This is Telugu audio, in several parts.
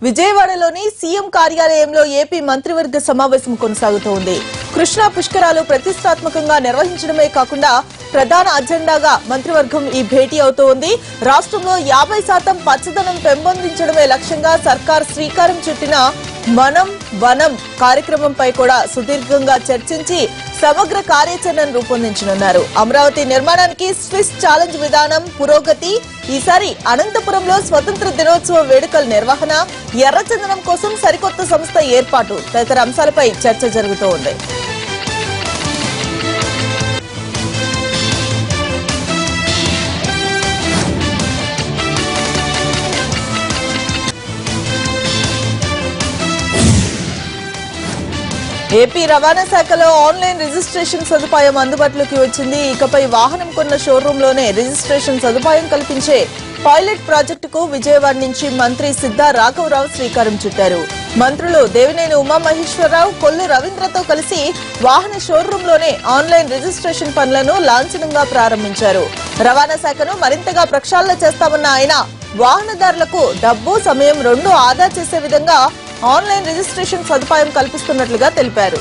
విజయవాడలోని సీఎం కార్యాలయంలో ఏపీ మంత్రివర్గ సమావేశం కొనసాగుతోంది. కృష్ణా పుష్కరాలు ప్రతిష్టాత్మకంగా నిర్వహించడమే కాకుండా ప్రధాన అజెండాగా మంత్రివర్గం ఈ భేటీ అవుతోంది. రాష్ట్రంలో 50% పచ్చదనం పెంపొందించడమే లక్ష్యంగా సర్కార్ శ్రీకారం చుట్టిన మనం వనం కార్యక్రమంపై కూడా సుదీర్ఘంగా చర్చించి సమగ్ర కార్యాచరణను రూపొందించనున్నారు. అమరావతి నిర్మాణానికి స్విస్ ఛాలెంజ్ విధానం పురోగతి, ఈసారి అనంతపురంలో స్వతంత్ర దినోత్సవ వేడుకల నిర్వహణ, ఎర్రచందనం కోసం సరికొత్త సంస్థ ఏర్పాటు తదితర అంశాలపై చర్చ జరుగుతోంది. ఏపీ రవాణా శాఖలో ఆన్లైన్ రిజిస్ట్రేషన్ సదుపాయం అందుబాటులోకి వచ్చింది. ఇకపై వాహనం కొన్న షోరూంలోనే రిజిస్ట్రేషన్ సదుపాయం కల్పించే పైలట్ ప్రాజెక్టుకు విజయవాడ నుంచి మంత్రి సిద్ధా రాఘవరావు శ్రీకారం చుట్టారు. మంత్రులు దేవినేని ఉమామహేశ్వరరావు, కొల్లు రవీంద్రతో కలిసి వాహన షోరూంలోనే ఆన్లైన్ రిజిస్ట్రేషన్ పనులను లాంఛనంగా ప్రారంభించారు. రవాణా శాఖను మరింతగా ప్రక్షాళన చేస్తామన్న ఆయన వాహనదారులకు డబ్బు, సమయం రెండూ ఆదా చేసే విధంగా ఆన్లైన్ రిజిస్ట్రేషన్ సదుపాయం కల్పిస్తున్నట్లుగా తెలిపారు.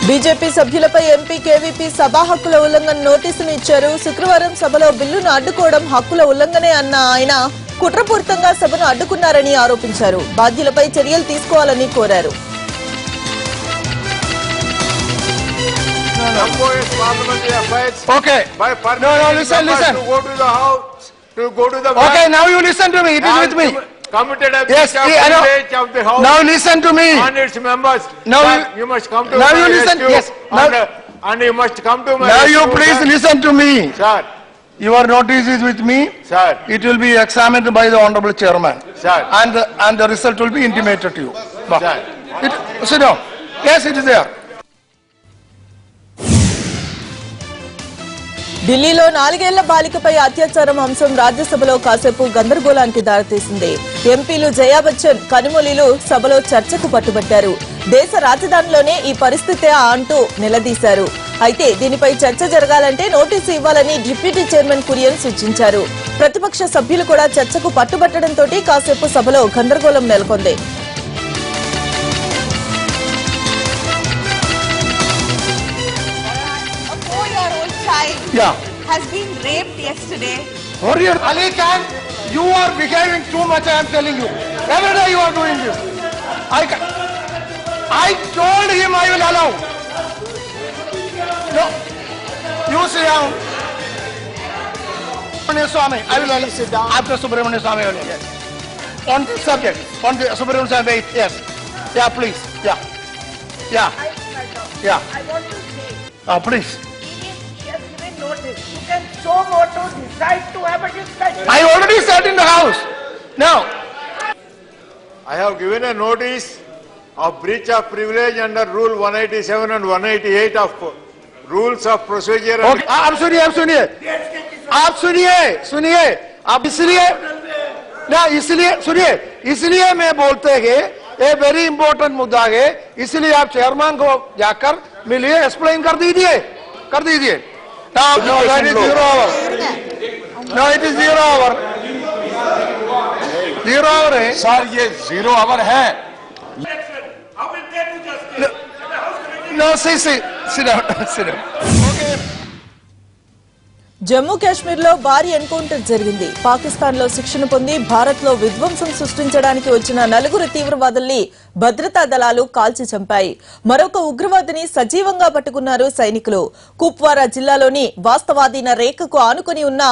బీజేపీ సభ్యులపై ఎంపీ కేవీపీ సభా హక్కుల ఉల్లంఘన నోటీసును ఇచ్చారు. శుక్రవారం సభలో బిల్లును అడ్డుకోవడం హక్కుల ఉల్లంఘనే అన్న ఆయన కుట్రపూరితంగా సభను అడ్డుకున్నారని ఆరోపించారు. బాధ్యులపై చర్యలు తీసుకోవాలని కోరారు. Okay. No, listen. To go to the house, to go to the. Okay, now you listen to me. It is with me. Committed a Yes, I know. of the house. Now listen to me. And its members. Now you must come to. Now my you listen. rescue. Yes. Now, And you must come to my. now rescue, you please sir. listen to me. Sir. Your notice is with me. Sir. It will be examined by the honorable chairman. Sir. And the result will be intimated to you. Sir. Sit down. Yes, it is there. ఢిల్లీలో 4 ఏళ్ల బాలికపై అత్యాచారం అంశం రాజ్యసభలో కాసేపు గందరగోళానికి దారితీసింది. ఎంపీలు జయా బచ్చన్, కనిమొళిలు సభలో చర్చకు పట్టుబట్టారు. దేశ రాజధానిలోనే ఈ పరిస్థితే అంటూ నిలదీశారు. అయితే దీనిపై చర్చ జరగాలంటే నోటీసు ఇవ్వాలని డిప్యూటీ చైర్మన్ కురియన్ సూచించారు. ప్రతిపక్ష సభ్యులు కూడా చర్చకు పట్టుబట్టడంతో కాసేపు సభలో గందరగోళం నెలకొంది. Yeah. Has been raped yesterday. Warrior Ali Khan, you are behaving too much, I am telling you. Every day you are doing this. I told him I will allow. No. You sit down. Subramanian Swami, I will allow. Sit down. After Subramanian Swami only. Yes. On this subject, on the Subramanian Swami, wait, yes. Yeah, please. Yeah. Yeah. Yeah. I want to say, Please. he has given notice. You can so more to decide to have a discussion. I already sat in the house. Now. I have given a notice of breach of privilege under Rule 187 and 188 of Rules of Procedure. Okay. आप सुनिए आप इसलिए ना सुनिए इसलिए मैं बोलते हैं ये वेरी इंपॉर्टेंट मुद्दा है, इसलिए आप चेयरमैन को जाकर मिलिए, एक्सप्लेन कर दीजिए Now, no, that is 0 hour. No, it is 0 hour. 0 hour है सर, ये 0 hour है. No, sit down. Okay. Jammu Kashmir లో భారీ ఎన్కౌంటర్ జరిగింది. పాకిస్తాన్ లో శిక్షణ పొంది భారత్ లో విధ్వంసం సృష్టించడానికి వచ్చిన 4 తీవ్రవాదుల్ని భద్రతా దళాలు కాల్చి చంపాయి. మరొక ఉగ్రవాదిని సజీవంగా పట్టుకున్నారు సైనికులు. కుప్వారా జిల్లాలోని వాస్తవాధీన రేఖకు ఆనుకుని ఉన్న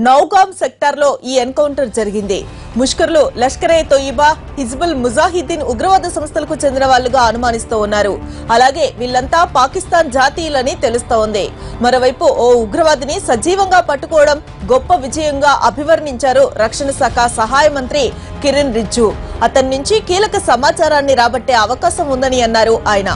నౌగాం సెక్టార్ లో ఈ ఎన్కౌంటర్ జరిగింది. ముష్కర్లు లష్కరే తోయిబా, హిజ్బుల్ ముజాహిద్దీన్ ఉగ్రవాద సంస్థలకు చెందిన వాళ్లుగా అనుమానిస్తూ ఉన్నారు. అలాగే వీళ్లంతా పాకిస్తాన్ జాతీయులని తెలుస్తోంది. మరోవైపు ఓ ఉగ్రవాదిని సజీవంగా పట్టుకోవడం గొప్ప విజయంగా అభివర్ణించారు రక్షణ శాఖ సహాయ మంత్రి కిరణ్ రిజ్జు. అతని నుంచి కీలక సమాచారాన్ని రాబట్టే అవకాశం ఉందని అన్నారు ఆయన.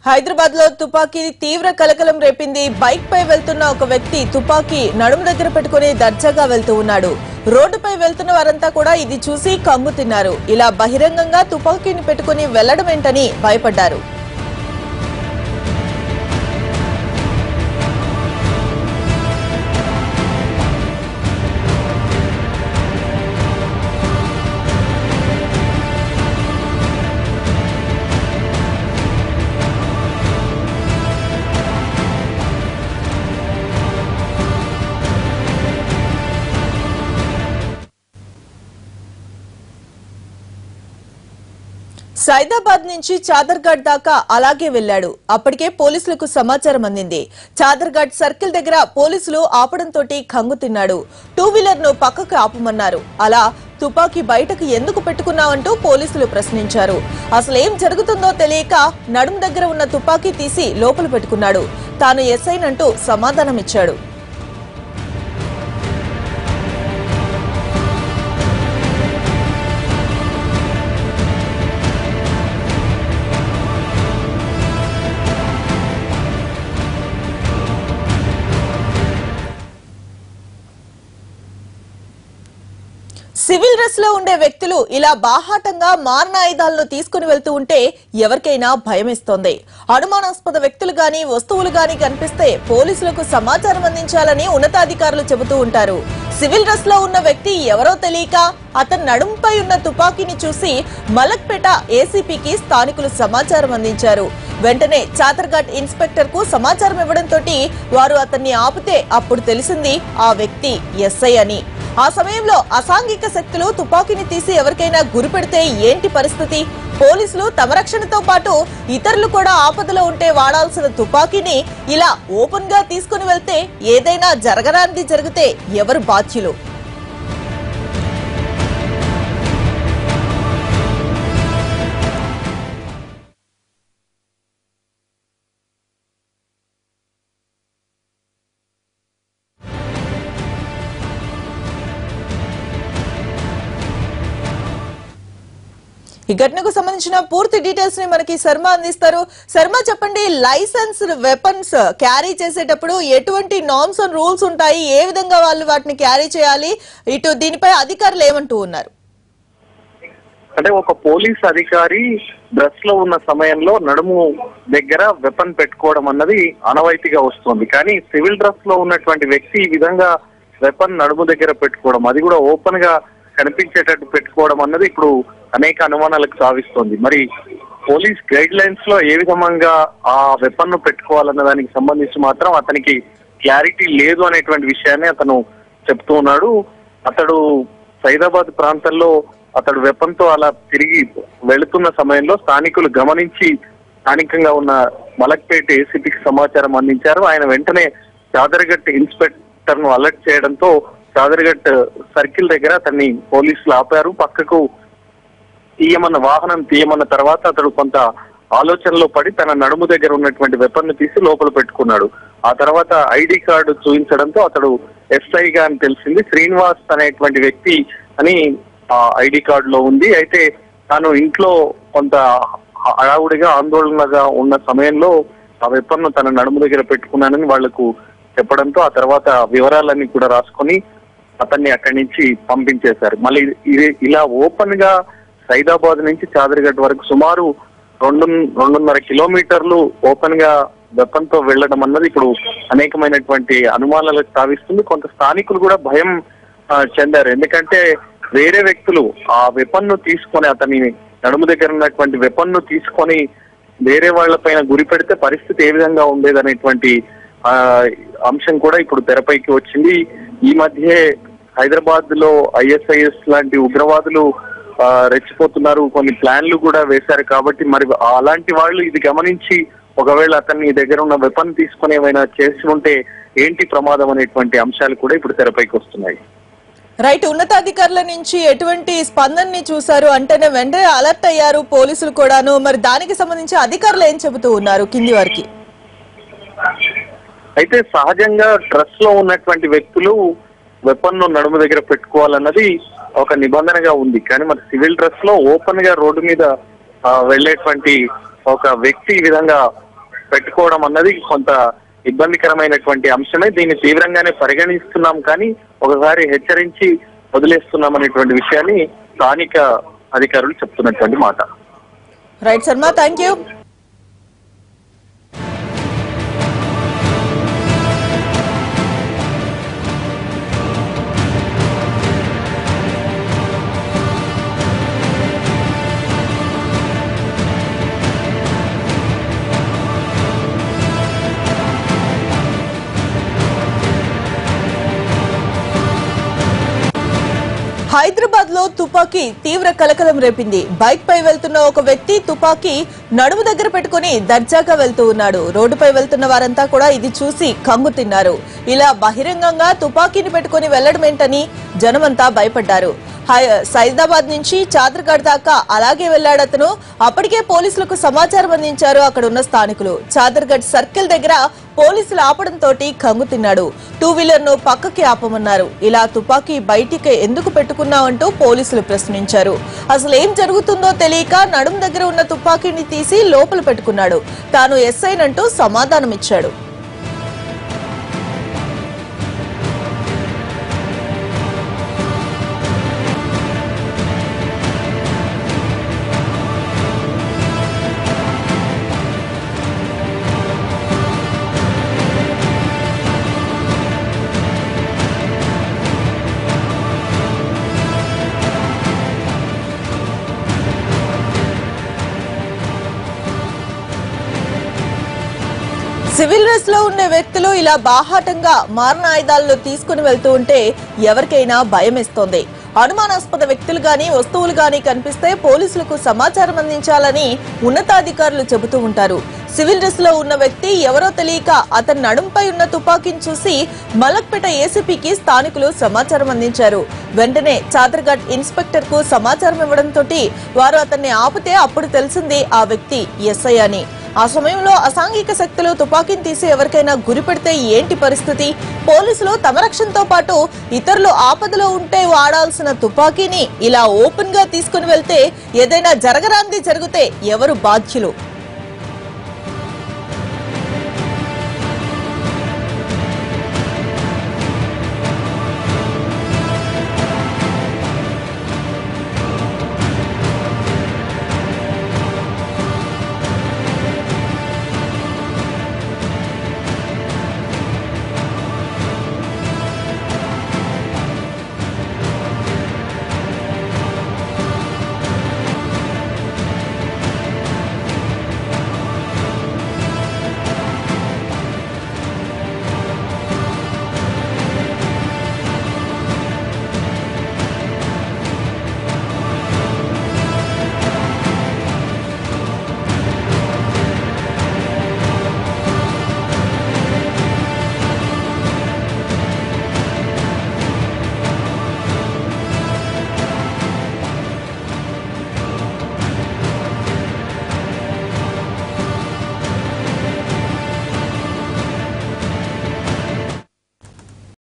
హైదరాబాద్ లో తుపాకీ తీవ్ర కలకలం రేపింది. బైక్ పై వెళ్తున్న ఒక వ్యక్తి తుపాకీ నడుము దగ్గర పెట్టుకుని దర్జాగా వెళ్తూ ఉన్నాడు. రోడ్డుపై వెళ్తున్న వారంతా కూడా ఇది చూసి కంగు తిన్నారు. ఇలా బహిరంగంగా తుపాకీని పెట్టుకుని వెళ్లడమేంటని భయపడ్డారు. సైదాబాద్ నుంచి చాదర్ఘాట్ దాకా అలాగే వెళ్లాడు. అప్పటికే పోలీసులకు సమాచారం అందింది. చాదర్ఘాట్ సర్కిల్ దగ్గర పోలీసులు ఆపడంతో కంగు తిన్నాడు. 2వీలర్ ను పక్కకు ఆపమన్నారు. అలా తుపాకీ బయటకు ఎందుకు పెట్టుకున్నావంటూ పోలీసులు ప్రశ్నించారు. అసలేం జరుగుతుందో తెలియక నడుము దగ్గర ఉన్న తుపాకీ తీసి లోపల పెట్టుకున్నాడు. తాను ఎస్ఐనంటూ సమాధానమిచ్చాడు. సివిల్ డ్రెస్ లో ఉండే వ్యక్తులు ఇలా బాహాటంగా మారణాయుధాలను తీసుకుని వెళ్తూ ఉంటే ఎవరికైనా భయమేస్తోంది. అనుమానాస్పద వ్యక్తులు గాని వస్తువులు గాని కనిపిస్తే పోలీసులకు సమాచారం అందించాలని ఉన్నతాధికారులు చెబుతూ ఉంటారు. సివిల్ డ్రెస్ లో ఉన్న వ్యక్తి ఎవరో తెలియక అతని నడుంపై ఉన్న తుపాకీని చూసి మలక్పేట ఏసీపీకి స్థానికులు సమాచారం అందించారు. వెంటనే చాదర్ఘాట్ ఇన్స్పెక్టర్ కు సమాచారం ఇవ్వడంతో వారు అతన్ని ఆపితే అప్పుడు తెలిసింది ఆ వ్యక్తి ఎస్ఐ అని. ఆ సమయంలో అసాంఘిక శక్తులు తుపాకీని తీసి ఎవరికైనా గురిపెడితే ఏంటి పరిస్థితి? పోలీసులు తమ రక్షణతో పాటు ఇతరులు కూడా ఆపదలో ఉంటే వాడాల్సిన తుపాకీని ఇలా ఓపెన్ గా తీసుకుని వెళ్తే ఏదైనా జరగరానిది జరిగితే ఎవరు బాధ్యులు? ఈ ఘటనకు సంబంధించిన పూర్తి డీటెయిల్స్ ని మనకి శర్మ అందిస్తారు. శర్మ, చెప్పండి, లైసెన్స్ వెపన్స్ క్యారీ చేసేటప్పుడు ఎటువంటి నార్మ్స్ అండ్ రూల్స్ ఉంటాయి? ఏ విధంగా వాళ్ళు వాటిని క్యారీ చేయాలి? ఇటు దీనిపై అధికారులు ఏమంటూ ఉన్నారు? అంటే ఒక పోలీస్ అధికారి డ్రెస్ లో ఉన్న సమయంలో నడుము దగ్గర వెపన్ పెట్టుకోవడం అన్నది ఆనవాయితీగా వస్తుంది. కానీ సివిల్ డ్రెస్ లో ఉన్నటువంటి వ్యక్తి ఈ విధంగా వెపన్ నడుము దగ్గర పెట్టుకోవడం, అది కూడా ఓపెన్ గా కనిపించేటట్టు పెట్టుకోవడం అన్నది ఇప్పుడు అనేక అనుమానాలకు సావిస్తోంది. మరి పోలీస్ గైడ్ లైన్స్ లో ఏ విధంగా ఆ వెపన్ ను పెట్టుకోవాలన్న దానికి సంబంధించి మాత్రం అతనికి క్లారిటీ లేదు అనేటువంటి విషయాన్ని అతను చెప్తూ ఉన్నాడు. అతడు సైదాబాద్ ప్రాంతంలో అతడు వెపన్ తో అలా తిరిగి వెళుతున్న సమయంలో స్థానికులు గమనించి స్థానికంగా ఉన్న మలక్పేట ఏసీపీకి సమాచారం అందించారు. ఆయన వెంటనే చాదర్ఘట్ ఇన్స్పెక్టర్ ను అలర్ట్ చేయడంతో చాదర్ఘట్ సర్కిల్ దగ్గర అతన్ని పోలీసులు ఆపారు. పక్కకు వాహనం తీయమన్న తర్వాత అతడు కొంత ఆలోచనలో పడి తన నడుము దగ్గర ఉన్నటువంటి వెపన్ ను తీసి లోపల పెట్టుకున్నాడు. ఆ తర్వాత ఐడి కార్డు చూపించడంతో అతడు ఎస్ఐగా అని తెలిసింది. శ్రీనివాస్ అనేటువంటి వ్యక్తి అని ఐడి కార్డు లో ఉంది. అయితే తాను ఇంట్లో కొంత హడావుడిగా ఆందోళనగా ఉన్న సమయంలో ఆ వెపన్ ను తన నడుము దగ్గర పెట్టుకున్నానని వాళ్లకు చెప్పడంతో ఆ తర్వాత వివరాలన్నీ కూడా రాసుకొని అతన్ని అక్కడి నుంచి పంపించేశారు. మళ్ళీ ఇలా ఓపెన్ గా సైదాబాద్ నుంచి చాదర్ఘట్ వరకు సుమారు 2.5 కిలోమీటర్లు ఓపెన్ గా వెపన్ తో వెళ్లడం అన్నది ఇప్పుడు అనేకమైనటువంటి అనుమానాలకు తావిస్తుంది. కొంత స్థానికులు కూడా భయం చెందారు. ఎందుకంటే వేరే వ్యక్తులు ఆ వెపన్ ను తీసుకొని, అతని నడుము దగ్గర ఉన్నటువంటి వెపన్ ను తీసుకొని వేరే వాళ్ల పైన గురి పెడితే పరిస్థితి ఏ విధంగా ఉండేదనేటువంటి అంశం కూడా ఇప్పుడు తెరపైకి వచ్చింది. ఈ మధ్య హైదరాబాద్ లో ఐఎస్ఐఎస్ లాంటి ఉగ్రవాదులు రెచ్చిపోతున్నారు, కొన్ని ప్లాన్లు కూడా వేశారు. కాబట్టి మరి అలాంటి వాళ్ళు ఇది గమనించి ఒకవేళ అతన్ని దగ్గర ఉన్న వెపన్ తీసుకుని ఏమైనా చేసి ఉంటే ఏంటి ప్రమాదం అనేటువంటి అంశాలు కూడా ఇప్పుడు తెరపైకి వస్తున్నాయి. రైట్, ఉన్నతాధికారుల నుంచి ఎటువంటి స్పందనని చూశారు? అంటేనే వెంటనే అలర్ట్ అయ్యారు పోలీసులు కూడాను. మరి దానికి సంబంధించి అధికారులు ఏం చెబుతూ ఉన్నారు కింది వారికి? అయితే సహజంగా డ్రెస్ లో ఉన్నటువంటి వ్యక్తులు వెపన్ ను నడుము దగ్గర పెట్టుకోవాలన్నది ఒక నిబంధనగా ఉంది. కానీ మరి సివిల్ డ్రెస్ లో ఓపెన్ గా రోడ్డు మీద వెళ్లేటువంటి ఒక వ్యక్తి ఈ విధంగా పెట్టుకోవడం అన్నది కొంత ఇబ్బందికరమైనటువంటి అంశమే. దీన్ని తీవ్రంగానే పరిగణిస్తున్నాం. కానీ ఒకసారి హెచ్చరించి వదిలేస్తున్నామనేటువంటి విషయాన్ని స్థానిక అధికారులు చెప్తున్నటువంటి మాట. Right Sharma, thank you. Hyderabad లో తుపాకీ తీవ్ర కలకలం రేపింది. బైక్ పై వెళ్తున్న ఒక వ్యక్తి తుపాకీ నడుము దగ్గర పెట్టుకుని దర్జాగా వెళ్తూ ఉన్నాడు. రోడ్డుపై వెళ్తున్న వారంతా కూడా ఇది చూసి కంగు తిన్నారు. ఇలా బహిరంగంగా తుపాకీని పెట్టుకుని వెళ్లడమేంటని జనమంతా భయపడ్డారు. సైదాబాద్ నుంచి చాదర్ఘడ్ దాకా అలాగే వెళ్లాడు అతను. అప్పటికే పోలీసులకు సమాచారం అందించారు అక్కడ ఉన్న స్థానికులు. చాదర్ఘడ్ సర్కిల్ దగ్గర పోలీసులు ఆపడంతో కంగు తిన్నాడు. 2-వీలర్ ను పక్కకి ఆపమన్నారు. ఇలా తుపాకీ బయటికి ఎందుకు పెట్టుకున్నావంటూ పోలీసులు ప్రశ్నించారు. అసలు ఏం జరుగుతుందో తెలియక నడుం దగ్గర ఉన్న తుపాకీని తీసి లోపల పెట్టుకున్నాడు. తాను ఎస్ఐనంటూ సమాధానమిచ్చాడు. సివిల్ డ్రెస్ లో ఉన్న వ్యక్తులు ఇలా బాహాటంగా మారణాయుధాలను తీసుకుని వెళ్తూ ఉంటే ఎవరికైనా భయమేస్తోంది. అనుమానాస్పద వ్యక్తులు గాని వస్తువులు గాని కనిపిస్తే పోలీసులకు సమాచారం అందించాలని ఉన్నతాధికారులు చెబుతూ ఉంటారు. సివిల్ డ్రెస్ లో ఉన్న వ్యక్తి ఎవరో తెలియక అతని నడుంపై ఉన్న తుపాకీని చూసి మలక్పేట ఏసీపీకి స్థానికులు సమాచారం అందించారు. వెంటనే చాదర్ఘడ్ ఇన్స్పెక్టర్ కు సమాచారం ఇవ్వడంతో వారు అతన్ని ఆపితే అప్పుడు తెలిసింది ఆ వ్యక్తి ఎస్ఐ అని. ఆ సమయంలో అసాంఘిక శక్తులు తుపాకీని తీసి ఎవరికైనా గురి పెడితే ఏంటి పరిస్థితి? పోలీసులు తమ రక్షణతో పాటు ఇతరులు ఆపదలో ఉంటే వాడాల్సిన తుపాకీని ఇలా ఓపెన్ గా తీసుకుని వెళ్తే ఏదైనా జరగరాంది జరిగితే ఎవరు బాధ్యులు?